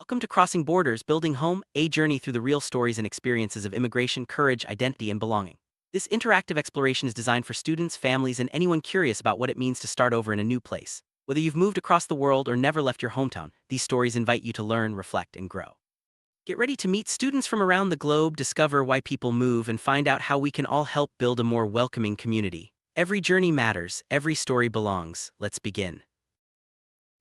Welcome to Crossing Borders, Building Home, a journey through the real stories and experiences of immigration, courage, identity, and belonging. This interactive exploration is designed for students, families, and anyone curious about what it means to start over in a new place. Whether you've moved across the world or never left your hometown, these stories invite you to learn, reflect, and grow. Get ready to meet students from around the globe, discover why people move, and find out how we can all help build a more welcoming community. Every journey matters, every story belongs. Let's begin.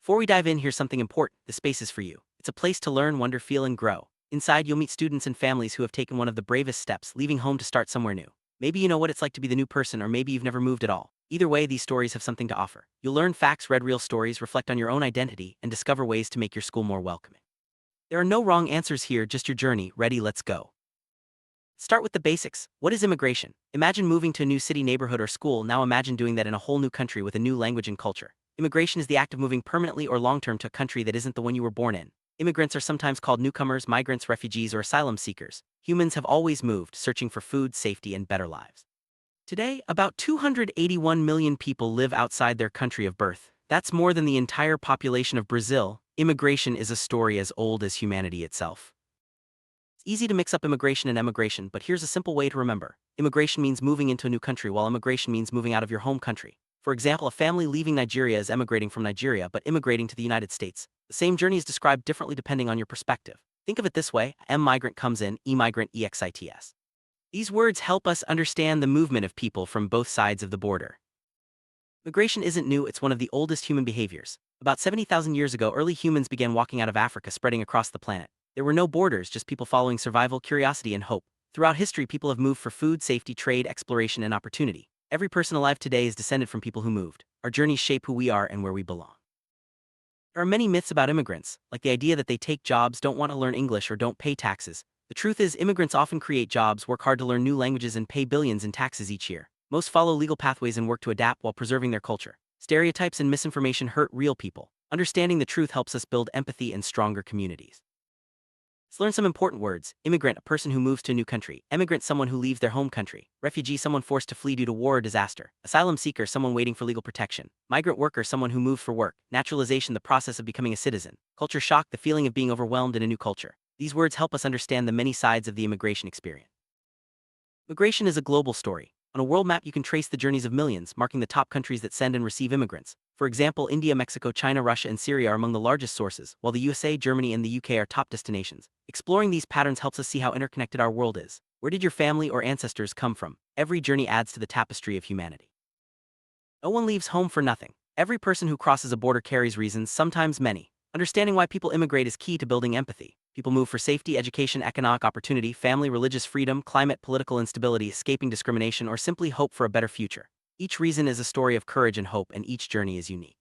Before we dive in, here's something important. The space is for you. It's a place to learn, wonder, feel, and grow. Inside, you'll meet students and families who have taken one of the bravest steps, leaving home to start somewhere new. Maybe you know what it's like to be the new person, or maybe you've never moved at all. Either way, these stories have something to offer. You'll learn facts, read real stories, reflect on your own identity, and discover ways to make your school more welcoming. There are no wrong answers here, just your journey. Ready, let's go. Start with the basics. What is immigration? Imagine moving to a new city, neighborhood, or school. Now imagine doing that in a whole new country with a new language and culture. Immigration is the act of moving permanently or long-term to a country that isn't the one you were born in. Immigrants are sometimes called newcomers, migrants, refugees, or asylum seekers. Humans have always moved, searching for food, safety, and better lives. Today, about 281 million people live outside their country of birth. That's more than the entire population of Brazil. Immigration is a story as old as humanity itself. It's easy to mix up immigration and emigration, but here's a simple way to remember. Immigration means moving into a new country, while immigration means moving out of your home country. For example, a family leaving Nigeria is emigrating from Nigeria but immigrating to the United States. The same journey is described differently depending on your perspective. Think of it this way: M-migrant comes in, E-migrant, EXITS. These words help us understand the movement of people from both sides of the border. Migration isn't new, it's one of the oldest human behaviors. About 70,000 years ago, early humans began walking out of Africa, spreading across the planet. There were no borders, just people following survival, curiosity, and hope. Throughout history, people have moved for food, safety, trade, exploration, and opportunity. Every person alive today is descended from people who moved. Our journeys shape who we are and where we belong. There are many myths about immigrants, like the idea that they take jobs, don't want to learn English, or don't pay taxes. The truth is, immigrants often create jobs, work hard to learn new languages, and pay billions in taxes each year. Most follow legal pathways and work to adapt while preserving their culture. Stereotypes and misinformation hurt real people. Understanding the truth helps us build empathy and stronger communities. Let's learn some important words. Immigrant, a person who moves to a new country. Emigrant, someone who leaves their home country. Refugee, someone forced to flee due to war or disaster. Asylum seeker, someone waiting for legal protection. Migrant worker, someone who moves for work. Naturalization, the process of becoming a citizen. Culture shock, the feeling of being overwhelmed in a new culture. These words help us understand the many sides of the immigration experience. Migration is a global story. On a world map, you can trace the journeys of millions, marking the top countries that send and receive immigrants. For example, India, Mexico, China, Russia, and Syria are among the largest sources, while the USA, Germany, and the UK are top destinations. Exploring these patterns helps us see how interconnected our world is. Where did your family or ancestors come from? Every journey adds to the tapestry of humanity. No one leaves home for nothing. Every person who crosses a border carries reasons, sometimes many. Understanding why people immigrate is key to building empathy. People move for safety, education, economic opportunity, family, religious freedom, climate, political instability, escaping discrimination, or simply hope for a better future. Each reason is a story of courage and hope, and each journey is unique.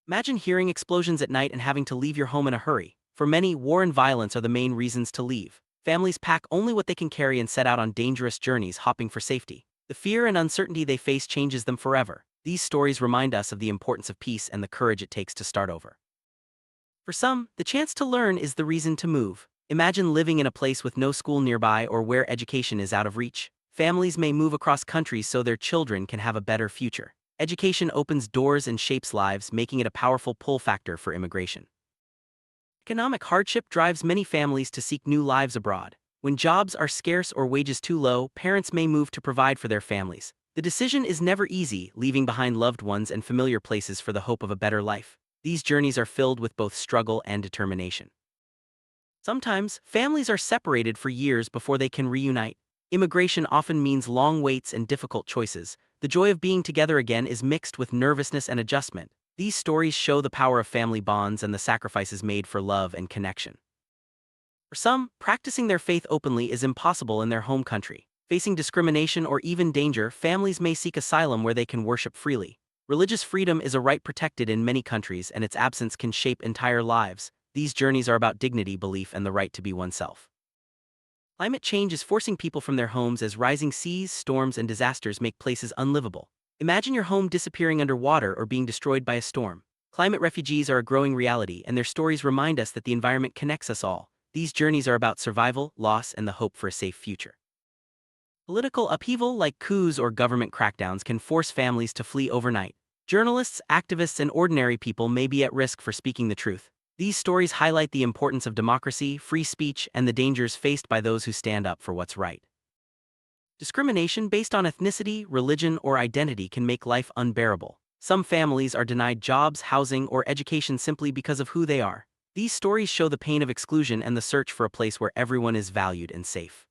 Imagine hearing explosions at night and having to leave your home in a hurry. For many, war and violence are the main reasons to leave. Families pack only what they can carry and set out on dangerous journeys, hopping for safety. The fear and uncertainty they face changes them forever. These stories remind us of the importance of peace and the courage it takes to start over. For some, the chance to learn is the reason to move. Imagine living in a place with no school nearby or where education is out of reach. Families may move across countries so their children can have a better future. Education opens doors and shapes lives, making it a powerful pull factor for immigration. Economic hardship drives many families to seek new lives abroad. When jobs are scarce or wages too low, parents may move to provide for their families. The decision is never easy, leaving behind loved ones and familiar places for the hope of a better life. These journeys are filled with both struggle and determination. Sometimes, families are separated for years before they can reunite. Immigration often means long waits and difficult choices. The joy of being together again is mixed with nervousness and adjustment. These stories show the power of family bonds and the sacrifices made for love and connection. For some, practicing their faith openly is impossible in their home country. Facing discrimination or even danger, families may seek asylum where they can worship freely. Religious freedom is a right protected in many countries, and its absence can shape entire lives. These journeys are about dignity, belief, and the right to be oneself. Climate change is forcing people from their homes as rising seas, storms, and disasters make places unlivable. Imagine your home disappearing under water or being destroyed by a storm. Climate refugees are a growing reality, and their stories remind us that the environment connects us all. These journeys are about survival, loss, and the hope for a safe future. Political upheaval like coups or government crackdowns can force families to flee overnight. Journalists, activists, and ordinary people may be at risk for speaking the truth. These stories highlight the importance of democracy, free speech, and the dangers faced by those who stand up for what's right. Discrimination based on ethnicity, religion, or identity can make life unbearable. Some families are denied jobs, housing, or education simply because of who they are. These stories show the pain of exclusion and the search for a place where everyone is valued and safe.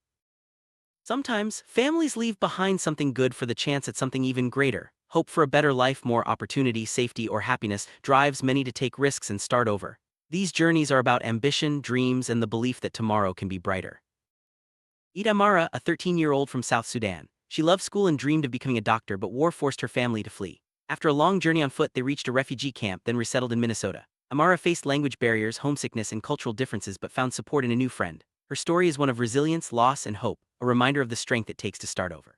Sometimes, families leave behind something good for the chance at something even greater. Hope for a better life, more opportunity, safety, or happiness drives many to take risks and start over. These journeys are about ambition, dreams, and the belief that tomorrow can be brighter. Ida Mara, a 13-year-old from South Sudan. She loved school and dreamed of becoming a doctor, but war forced her family to flee. After a long journey on foot, they reached a refugee camp, then resettled in Minnesota. Amara faced language barriers, homesickness, and cultural differences, but found support in a new friend. Her story is one of resilience, loss, and hope, a reminder of the strength it takes to start over.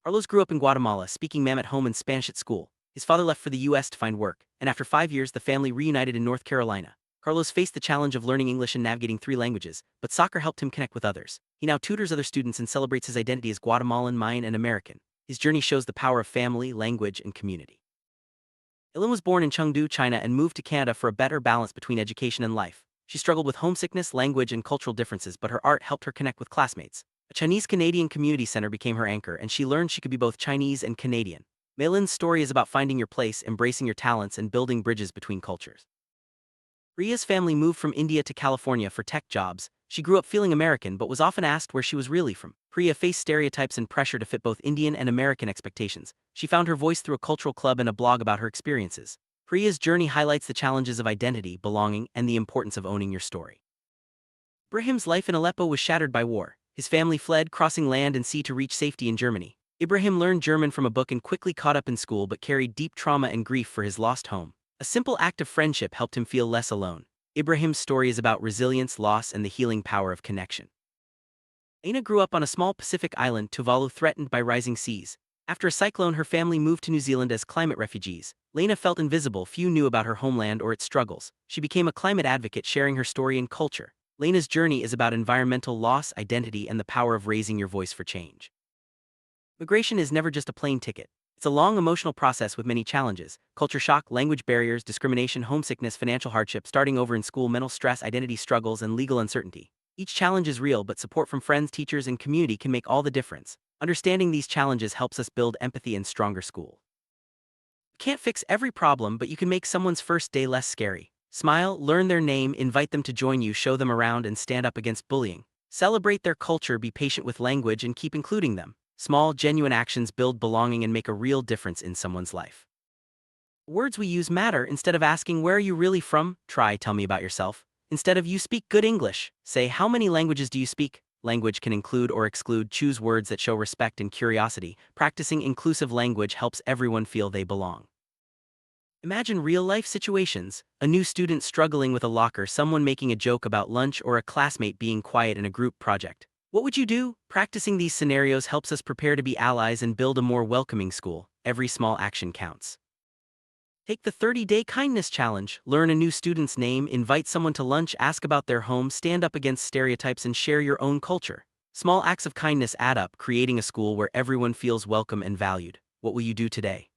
Carlos grew up in Guatemala, speaking Mam at home and Spanish at school. His father left for the U.S. to find work, and after 5 years, the family reunited in North Carolina. Carlos faced the challenge of learning English and navigating 3 languages, but soccer helped him connect with others. He now tutors other students and celebrates his identity as Guatemalan, Mayan, and American. His journey shows the power of family, language, and community. Ilan was born in Chengdu, China, and moved to Canada for a better balance between education and life. She struggled with homesickness, language, and cultural differences, but her art helped her connect with classmates. A Chinese-Canadian community center became her anchor, and she learned she could be both Chinese and Canadian. Ilan's story is about finding your place, embracing your talents, and building bridges between cultures. Priya's family moved from India to California for tech jobs. She grew up feeling American but was often asked where she was really from. Priya faced stereotypes and pressure to fit both Indian and American expectations. She found her voice through a cultural club and a blog about her experiences. Priya's journey highlights the challenges of identity, belonging, and the importance of owning your story. Ibrahim's life in Aleppo was shattered by war. His family fled, crossing land and sea to reach safety in Germany. Ibrahim learned German from a book and quickly caught up in school, but carried deep trauma and grief for his lost home. A simple act of friendship helped him feel less alone. Ibrahim's story is about resilience, loss, and the healing power of connection. Aina grew up on a small Pacific island, Tuvalu, threatened by rising seas. After a cyclone, her family moved to New Zealand as climate refugees. Lena felt invisible, few knew about her homeland or its struggles. She became a climate advocate, sharing her story and culture. Lena's journey is about environmental loss, identity, and the power of raising your voice for change. Migration is never just a plane ticket. It's a long emotional process with many challenges: culture shock, language barriers, discrimination, homesickness, financial hardship, starting over in school, mental stress, identity struggles, and legal uncertainty. Each challenge is real, but support from friends, teachers, and community can make all the difference. Understanding these challenges helps us build empathy and stronger school. You can't fix every problem, but you can make someone's first day less scary. Smile, learn their name, invite them to join you, show them around, and stand up against bullying. Celebrate their culture, be patient with language, and keep including them. Small, genuine actions build belonging and make a real difference in someone's life. Words we use matter. Instead of asking, "Where are you really from?" try, "Tell me about yourself." Instead of, "You speak good English," say, "How many languages do you speak?" Language can include or exclude. Choose words that show respect and curiosity. Practicing inclusive language helps everyone feel they belong. Imagine real-life situations: a new student struggling with a locker, someone making a joke about lunch, or a classmate being quiet in a group project. What would you do? Practicing these scenarios helps us prepare to be allies and build a more welcoming school. Every small action counts. Take the 30-day kindness challenge. Learn a new student's name, invite someone to lunch, ask about their home, stand up against stereotypes, and share your own culture. Small acts of kindness add up, creating a school where everyone feels welcome and valued. What will you do today?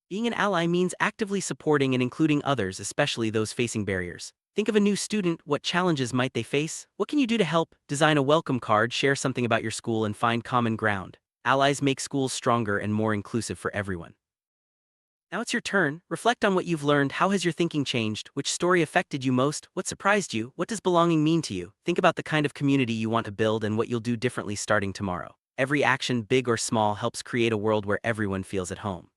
Being an ally means actively supporting and including others, especially those facing barriers. Think of a new student. What challenges might they face? What can you do to help? Design a welcome card, share something about your school, and find common ground. Allies make schools stronger and more inclusive for everyone. Now it's your turn. Reflect on what you've learned. How has your thinking changed? Which story affected you most? What surprised you? What does belonging mean to you? Think about the kind of community you want to build and what you'll do differently starting tomorrow. Every action, big or small, helps create a world where everyone feels at home.